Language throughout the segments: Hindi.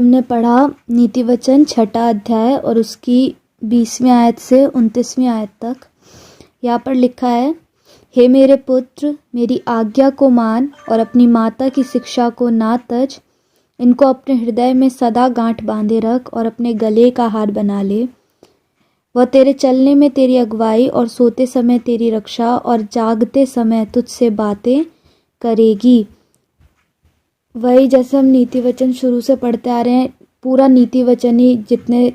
हमने पढ़ा नीति वचन छठा अध्याय और उसकी 20वीं आयत से 29वीं आयत तक। यहाँ पर लिखा है, हे मेरे पुत्र, मेरी आज्ञा को मान और अपनी माता की शिक्षा को ना तज। इनको अपने हृदय में सदा गांठ बांधे रख और अपने गले का हार बना ले। वह तेरे चलने में तेरी अगुवाई और सोते समय तेरी रक्षा और जागते समय तुझसे बातें करेगी। वही जैसे हम नीति वचन शुरू से पढ़ते आ रहे हैं, पूरा नीति वचन ही जितने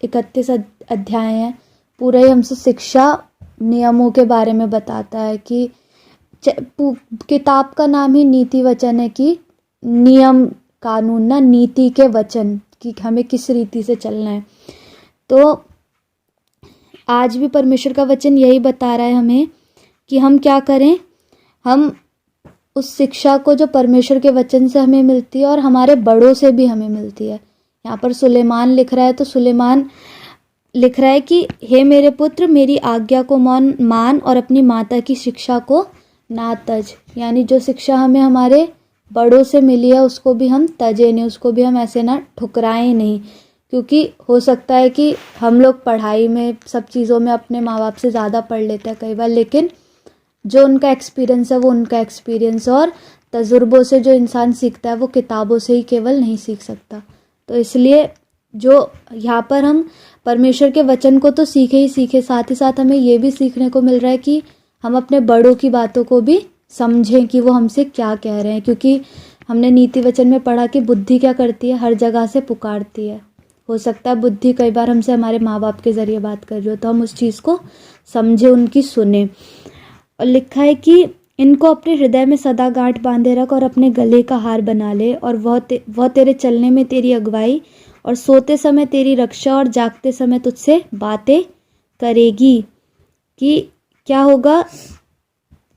31 अध्याय हैं पूरा ही हमसे शिक्षा नियमों के बारे में बताता है कि किताब का नाम ही नीति वचन है कि नियम कानून ना, नीति के वचन कि हमें किस रीति से चलना है। तो आज भी परमेश्वर का वचन यही बता रहा है हमें कि हम क्या करें। हम उस शिक्षा को जो परमेश्वर के वचन से हमें मिलती है और हमारे बड़ों से भी हमें मिलती है। यहाँ पर सुलेमान लिख रहा है, तो सुलेमान लिख रहा है कि हे मेरे पुत्र, मेरी आज्ञा को मान और अपनी माता की शिक्षा को ना तज। यानी जो शिक्षा हमें हमारे बड़ों से मिली है उसको भी हम तजे नहीं, उसको भी हम ऐसे ना ठुकराएं नहीं। क्योंकि हो सकता है कि हम लोग पढ़ाई में सब चीज़ों में अपने माँ बाप से ज़्यादा पढ़ लेते हैं कई बार, लेकिन जो उनका एक्सपीरियंस है वो उनका एक्सपीरियंस, और तजुर्बों से जो इंसान सीखता है वो किताबों से ही केवल नहीं सीख सकता। तो इसलिए जो यहाँ पर हम परमेश्वर के वचन को तो सीखे ही सीखे, साथ ही साथ हमें ये भी सीखने को मिल रहा है कि हम अपने बड़ों की बातों को भी समझें कि वो हमसे क्या कह रहे हैं। क्योंकि हमने नीति वचन में पढ़ा कि बुद्धि क्या करती है, हर जगह से पुकारती है। हो सकता है बुद्धि कई बार हमसे हमारे माँ बाप के ज़रिए बात कर रही हो, तो हम उस चीज़ को समझे, उनकी सुने। और लिखा है कि इनको अपने हृदय में सदा गांठ बांधे रख और अपने गले का हार बना ले, और वह तेरे चलने में तेरी अगुवाई और सोते समय तेरी रक्षा और जागते समय तुझसे बातें करेगी। कि क्या होगा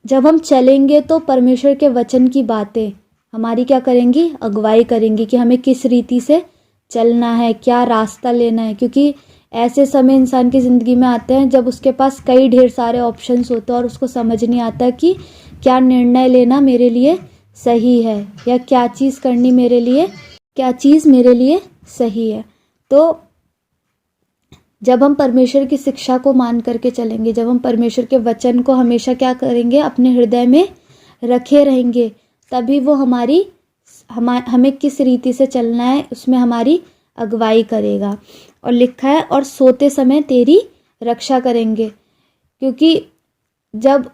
जब हम चलेंगे तो परमेश्वर के वचन की बातें हमारी क्या करेंगी, अगुवाई करेंगी कि हमें किस रीति से चलना है, क्या रास्ता लेना है। क्योंकि ऐसे समय इंसान की ज़िंदगी में आते हैं जब उसके पास कई ढेर सारे ऑप्शंस होते हैं और उसको समझ नहीं आता कि क्या निर्णय लेना मेरे लिए सही है या क्या चीज़ करनी क्या चीज़ मेरे लिए सही है। तो जब हम परमेश्वर की शिक्षा को मान करके चलेंगे, जब हम परमेश्वर के वचन को हमेशा क्या करेंगे, अपने हृदय में रखे रहेंगे, तभी वो हमें किस रीति से चलना है उसमें हमारी अगुवाई करेगा। और लिखा है, और सोते समय तेरी रक्षा करेंगे। क्योंकि जब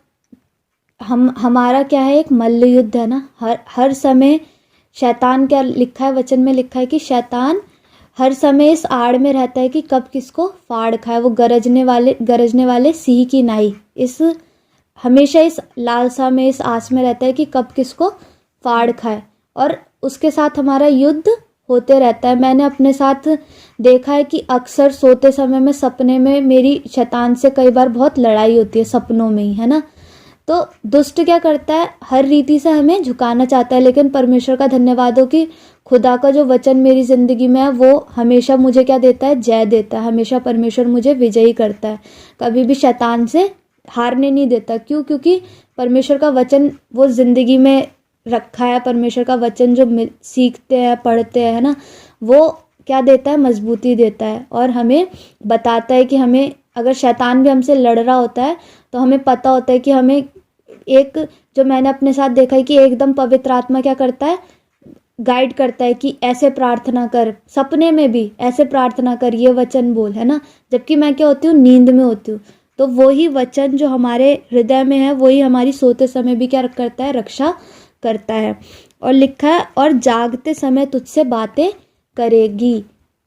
हमारा क्या है, एक मल्ल युद्ध है ना, हर समय शैतान, क्या लिखा है वचन में, लिखा है कि शैतान हर समय इस आड़ में रहता है कि कब किसको फाड़ खाए। वो गरजने वाले सिंह की नाई हमेशा इस लालसा में, इस आस में रहता है कि कब किसको फाड़ खाए, और उसके साथ हमारा युद्ध होते रहता है। मैंने अपने साथ देखा है कि अक्सर सोते समय में सपने में मेरी शैतान से कई बार बहुत लड़ाई होती है, सपनों में ही, है ना। तो दुष्ट क्या करता है, हर रीति से हमें झुकाना चाहता है, लेकिन परमेश्वर का धन्यवाद हो कि खुदा का जो वचन मेरी ज़िंदगी में है वो हमेशा मुझे क्या देता है, जय देता है। हमेशा परमेश्वर मुझे विजयी करता है, कभी भी शैतान से हारने नहीं देता। क्यों? क्योंकि परमेश्वर का वचन वो ज़िंदगी में रखा है। परमेश्वर का वचन जो सीखते हैं, पढ़ते हैं, है ना, वो क्या देता है, मजबूती देता है, और हमें बताता है कि हमें, अगर शैतान भी हमसे लड़ रहा होता है तो हमें पता होता है कि हमें जो मैंने अपने साथ देखा है कि एकदम पवित्र आत्मा क्या करता है, गाइड करता है कि ऐसे प्रार्थना कर, सपने में भी ऐसे प्रार्थना कर, ये वचन बोल, है ना। जबकि मैं क्या होती हूँ, नींद में होती हूँ। तो वही वचन जो हमारे हृदय में है वही हमारी सोते समय भी क्या करता है, रक्षा करता है। और लिखा है, और जागते समय तुझसे बातें करेगी।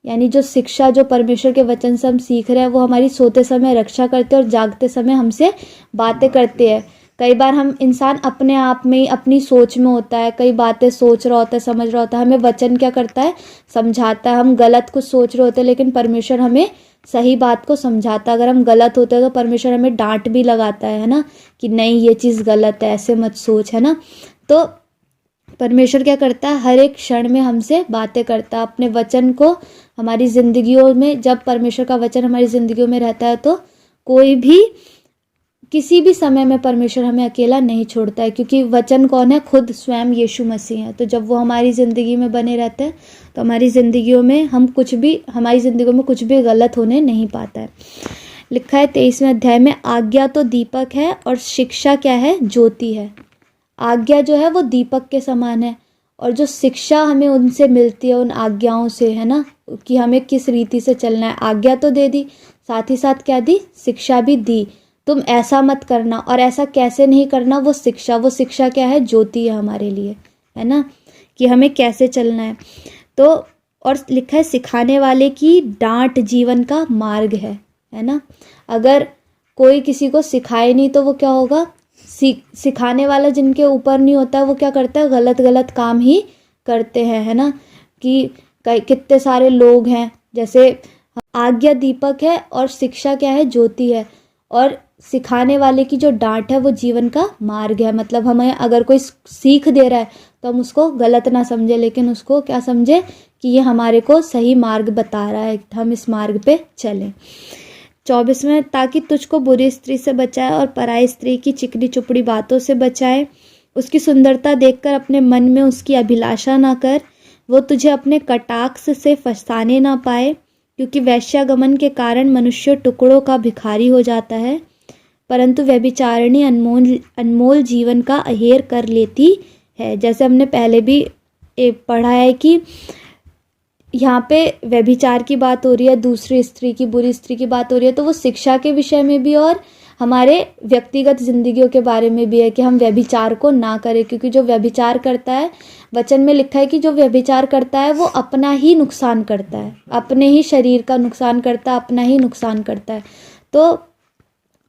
यानी जो शिक्षा, जो परमेश्वर के वचन से हम सीख रहे हैं वो हमारी सोते समय रक्षा करते हैं और जागते समय हमसे बातें करते हैं। कई बार हम इंसान अपने आप में ही अपनी सोच में होता है, कई बातें सोच रहा होता है, समझ रहा होता है, हमें वचन क्या करता है, समझाता है। हम गलत कुछ सोच रहे होते हैं लेकिन परमेश्वर हमें सही बात को समझाता है। अगर हम गलत होते हैं तो परमेश्वर हमें डांट भी लगाता है ना, कि नहीं ये चीज़ गलत है, ऐसे मत सोच, है ना। तो परमेश्वर क्या करता है, हर एक क्षण में हमसे बातें करता है। अपने वचन को हमारी ज़िंदगियों में, जब परमेश्वर का वचन हमारी ज़िंदगियों में रहता है तो कोई भी किसी भी समय में परमेश्वर हमें अकेला नहीं छोड़ता है, क्योंकि वचन कौन है? खुद स्वयं यीशु मसीह है। तो जब वो हमारी ज़िंदगी में बने रहते हैं तो हमारी ज़िंदगियों में हमारी ज़िंदगियों में कुछ भी गलत होने नहीं पाता है। लिखा है 23वें अध्याय में, आज्ञा तो दीपक है और शिक्षा क्या है? ज्योति है। आज्ञा जो है वो दीपक के समान है, और जो शिक्षा हमें उनसे मिलती है, उन आज्ञाओं से, है ना, कि हमें किस रीति से चलना है। आज्ञा तो दे दी, साथ ही साथ क्या दी? शिक्षा भी दी। तुम ऐसा मत करना, और ऐसा कैसे नहीं करना, वो शिक्षा क्या है? ज्योति है हमारे लिए, है ना, कि हमें कैसे चलना है। तो और लिखा है, सिखाने वाले की डांट जीवन का मार्ग है ना। अगर कोई किसी को सिखाए नहीं तो वो क्या होगा? सिखाने वाला जिनके ऊपर नहीं होता है वो क्या करता है? गलत गलत काम ही करते हैं, है ना। कि कितने सारे लोग हैं, जैसे आज्ञा दीपक है और शिक्षा क्या है? ज्योति है, और सिखाने वाले की जो डांट है वो जीवन का मार्ग है। मतलब हमें अगर कोई सीख दे रहा है तो हम उसको गलत ना समझे, लेकिन उसको क्या समझे? कि ये हमारे को सही मार्ग बता रहा है, हम इस मार्ग पे चलें। 24वें, ताकि तुझको बुरी स्त्री से बचाए और पराई स्त्री की चिकनी चुपड़ी बातों से बचाए। उसकी सुंदरता देखकर अपने मन में उसकी अभिलाषा ना कर, वो तुझे अपने कटाक्ष से फंसाने ना पाए, क्योंकि वैश्यागमन के कारण मनुष्य टुकड़ों का भिखारी हो जाता है, परंतु व्यभिचारिणी अनमोल जीवन का अहेर कर लेती है। जैसे हमने पहले भी पढ़ा है कि यहाँ पे व्यभिचार की बात हो रही है, दूसरी स्त्री की, बुरी स्त्री की बात हो रही है, तो वो शिक्षा के विषय में भी और हमारे व्यक्तिगत जिंदगियों के बारे में भी है कि हम व्यभिचार को ना करें। क्योंकि जो व्यभिचार करता है, वचन में लिखा है कि जो व्यभिचार करता है वो अपना ही नुकसान करता है, अपने ही शरीर का नुकसान करता है, अपना ही नुकसान करता है। तो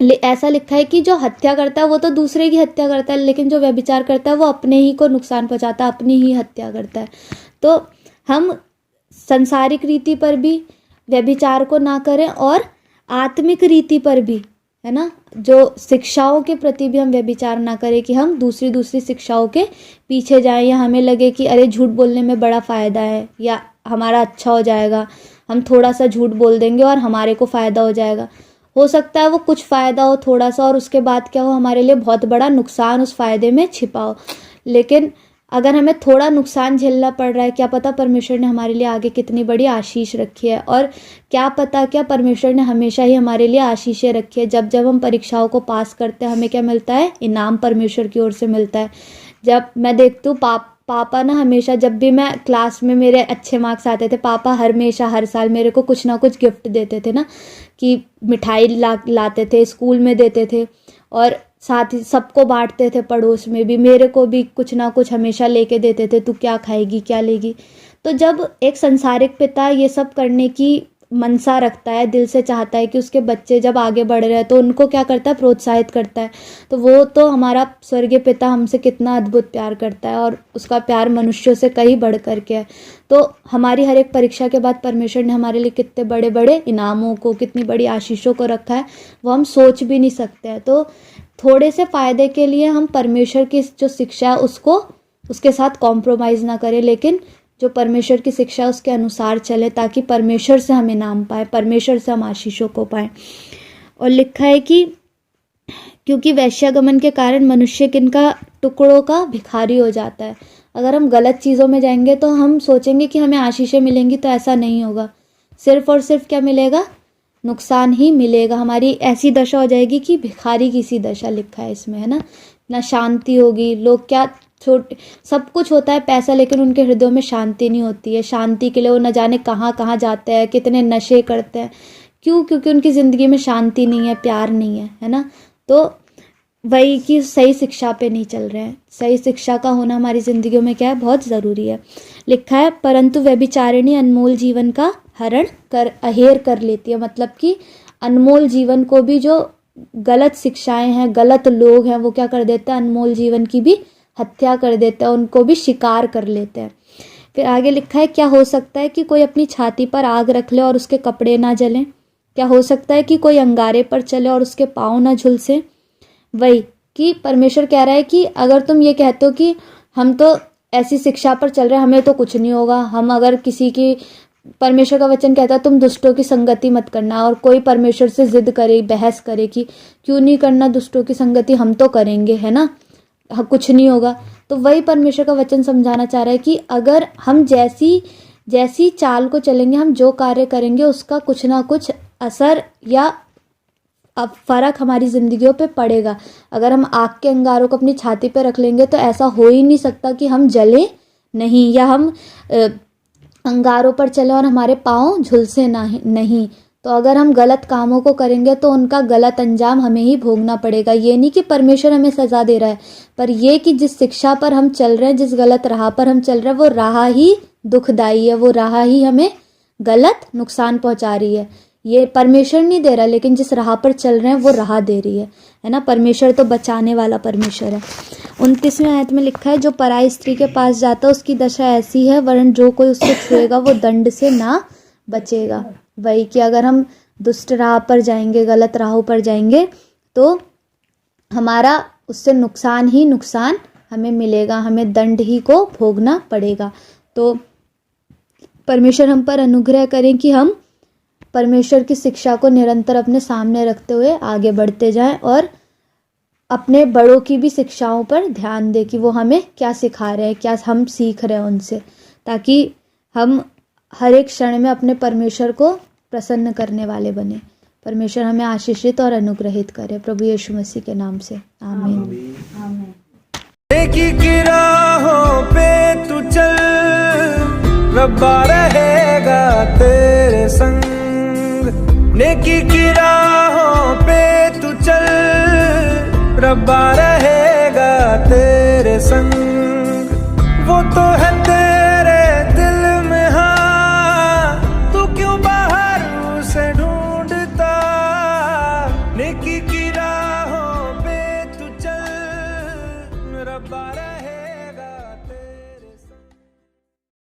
ऐसा लिखा है कि जो हत्या करता है वो तो दूसरे की हत्या करता है, लेकिन जो व्यभिचार करता है वो अपने ही को नुकसान पहुंचाता है, अपनी ही हत्या करता है। तो हम संसारिक रीति पर भी व्यभिचार को ना करें, और आत्मिक रीति पर भी, है ना, जो शिक्षाओं के प्रति भी हम व्यभिचार ना करें कि हम दूसरी शिक्षाओं के पीछे जाएं, या हमें लगे कि अरे झूठ बोलने में बड़ा फ़ायदा है या हमारा अच्छा हो जाएगा, हम थोड़ा सा झूठ बोल देंगे और हमारे को फ़ायदा हो जाएगा। हो सकता है वो कुछ फ़ायदा हो थोड़ा सा, और उसके बाद क्या हो? हमारे लिए बहुत बड़ा नुकसान उस फ़ायदे में छिपा हो। लेकिन अगर हमें थोड़ा नुकसान झेलना पड़ रहा है, क्या पता परमेश्वर ने हमारे लिए आगे कितनी बड़ी आशीष रखी है, और क्या पता क्या परमेश्वर ने हमेशा ही हमारे लिए आशीषें रखी है। जब जब हम परीक्षाओं को पास करते हैं, हमें क्या मिलता है? इनाम परमेश्वर की ओर से मिलता है। जब मैं देखती हूँ पापा ना हमेशा, जब भी मैं क्लास में मेरे अच्छे मार्क्स आते थे, पापा हमेशा हर साल मेरे को कुछ ना कुछ गिफ्ट देते थे ना, कि मिठाई लाते थे, स्कूल में देते थे, और साथ ही सबको बांटते थे, पड़ोस में भी मेरे को भी कुछ ना कुछ हमेशा लेके देते थे, तू क्या खाएगी, क्या लेगी। तो जब एक संसारिक पिता ये सब करने की मनसा रखता है, दिल से चाहता है कि उसके बच्चे जब आगे बढ़ रहे हैं, तो उनको क्या करता है? प्रोत्साहित करता है। तो वो तो हमारा स्वर्गीय पिता हमसे कितना अद्भुत प्यार करता है, और उसका प्यार मनुष्यों से कहीं बढ़ करके है। तो हमारी हर एक परीक्षा के बाद परमेश्वर ने हमारे लिए कितने बड़े बड़े इनामों को, कितनी बड़ी आशीषों को रखा है, वो हम सोच भी नहीं सकते हैं। तो थोड़े से फ़ायदे के लिए हम परमेश्वर की जो शिक्षा है उसके साथ कॉम्प्रोमाइज़ ना करें, लेकिन जो परमेश्वर की शिक्षा है उसके अनुसार चले, ताकि परमेश्वर से हम इनाम पाए, परमेश्वर से हम आशीषों को पाएँ। और लिखा है कि क्योंकि वैश्यागमन के कारण मनुष्य किनका? टुकड़ों का भिखारी हो जाता है। अगर हम गलत चीज़ों में जाएंगे तो हम सोचेंगे कि हमें आशीषें मिलेंगी, तो ऐसा नहीं होगा। सिर्फ और सिर्फ क्या मिलेगा? नुकसान ही मिलेगा। हमारी ऐसी दशा हो जाएगी कि भिखारी की सी दशा लिखा है इसमें, है ना शांति होगी। लोग क्या छोटे, सब कुछ होता है पैसा, लेकिन उनके हृदयों में शांति नहीं होती है। शांति के लिए वो न जाने कहाँ कहाँ जाते हैं, कितने नशे करते हैं। क्यों? क्योंकि उनकी ज़िंदगी में शांति नहीं है, प्यार नहीं है ना। तो वही कि सही शिक्षा पे नहीं चल रहे हैं। सही शिक्षा का होना हमारी ज़िंदगियों में क्या है? बहुत ज़रूरी है। लिखा है, परंतु व्यभिचारिणी अनमोल जीवन का अहेर कर लेती है। मतलब कि अनमोल जीवन को भी, जो गलत शिक्षाएं हैं, गलत लोग हैं, वो क्या कर देते हैं? अनमोल जीवन की भी हत्या कर देते हैं, उनको भी शिकार कर लेते हैं। फिर आगे लिखा है, क्या हो सकता है कि कोई अपनी छाती पर आग रख ले और उसके कपड़े ना जलें? क्या हो सकता है कि कोई अंगारे पर चले और उसके पाँव ना झुलसे? वही कि परमेश्वर कह रहा है कि अगर तुम ये कहते हो कि हम तो ऐसी शिक्षा पर चल रहे हैं, हमें तो कुछ नहीं होगा, हम अगर किसी की परमेश्वर का वचन कहता है तुम दुष्टों की संगति मत करना, और कोई परमेश्वर से जिद करे, बहस करे कि क्यों नहीं करना दुष्टों की संगति, हम तो करेंगे, है ना, कुछ नहीं होगा। तो वही परमेश्वर का वचन समझाना चाह रहा है कि अगर हम जैसी चाल को चलेंगे, हम जो कार्य करेंगे उसका कुछ ना कुछ असर या फर्क हमारी जिंदगियों पे पड़ेगा। अगर हम आग के अंगारों को अपनी छाती पे रख लेंगे तो ऐसा हो ही नहीं सकता कि हम जले नहीं, या हम अंगारों पर चले और हमारे पाँव झुलसे नहीं। तो अगर हम गलत कामों को करेंगे तो उनका गलत अंजाम हमें ही भोगना पड़ेगा। ये नहीं कि परमेश्वर हमें सज़ा दे रहा है, पर ये कि जिस शिक्षा पर हम चल रहे हैं, जिस गलत राह पर हम चल रहे हैं, वो राह ही दुखदाई है, वो राह ही हमें गलत नुकसान पहुंचा रही है। ये परमेश्वर नहीं दे रहा, लेकिन जिस राह पर चल रहे हैं वो राह दे रही है ना। परमेश्वर तो बचाने वाला परमेश्वर है। 29वें आयत में लिखा है, जो पराई स्त्री के पास जाता है उसकी दशा ऐसी है, वरन जो कोई उसको छुएगा वो दंड से ना बचेगा। वही कि अगर हम दुष्ट राह पर जाएंगे, गलत राहों पर जाएंगे, तो हमारा उससे नुकसान ही नुकसान हमें मिलेगा, हमें दंड ही को भोगना पड़ेगा। तो परमेश्वर हम पर अनुग्रह करें कि हम परमेश्वर की शिक्षा को निरंतर अपने सामने रखते हुए आगे बढ़ते जाएं, और अपने बड़ों की भी शिक्षाओं पर ध्यान दें कि वो हमें क्या सिखा रहे हैं, क्या हम सीख रहे हैं उनसे, ताकि हम हर एक क्षण में अपने परमेश्वर को प्रसन्न करने वाले बने। परमेश्वर हमें आशीषित और अनुग्रहित करे, प्रभु यीशु मसीह के नाम से आमीन। नेकी की राहों पे तू चल, रब्बा रहेगा तेरे संग। नेकी की राहों पे तू चल, रब्बा रहेगा तेरे संग। वो तो है